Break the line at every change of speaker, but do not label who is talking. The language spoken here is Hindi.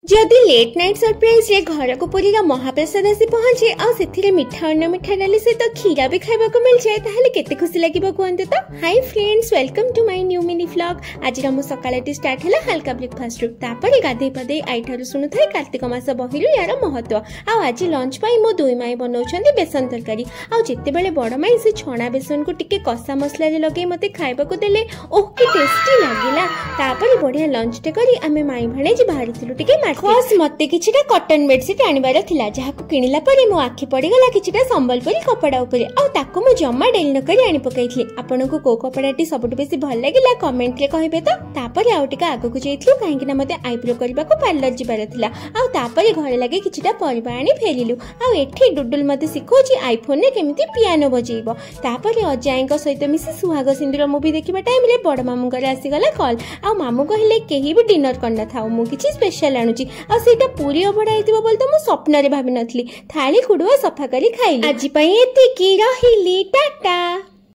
जदि लेट नाइट सरप्राइज रे घर को पूरी महाप्रसाद आसी पहुंचे आ से मिठा अन्न मिठा डाली सहित खीरा भी खाइबा को मिल जाए ताहले केते खुशी लागिबो कहंते तो। Hi friends, welcome to my new mini vlog. आज हम सकाळटी स्टार्ट हला हल्का ब्रेकफास्ट रु तापर गाधे पदे आइठारु सुनु थाए कार्तिक मास बहिरु यार महत्व। आ आज लंच पाई मो दुई माई बनौछंती बेसन तरकारी। आ जेते बेले बड़ माई से छणा बेसन को टिके कसा मसला रे लगे मते खाइबा को देले ओह के टेस्टी लागिला। तापर बढ़िया लंच टे करी आमे माई भाणे जे बाहरिथिलु टिके खास मते किछिटा कॉटन बेडशीट आनिबार थिला जहाको किनिला परे मो आखि पड़ीगला किछिटा संबलपुरी कपड़ा उपरे आ ताको मो जम्मा डेली न करी आनि पकाइथि। आपनको को कपड़ाटी सबटु बेसी भल लागिला कमेंट रे कहिबे तो। तापर आउ टिका आगो को जेइथलु काहेकि ना मते आईब्रो करबा को पार्लर जिबार थिला। आ तापर घरे लागे किछिटा परिबा आनि फेरिलु। आ एठी डुडुल मते सिखोची आईफोन ने केमिति पियानो बजेइबो। तापर अजाईक सहित मिसी सुहाग सिंदूर मूवी देखिबा टाइम रे बड़ मामू घर आसीगला कॉल। आ मामू कहले केही भी डिनर करना थाओ मु किछि स्पेशल आणुची। आ सेटा पूरी अबड़ा आइतिबो बोल त मु स्वप्न रे भाबी नथली। थाली खुडुआ सफा करी खाइली। आज पई एतिकी रहिली टाटा।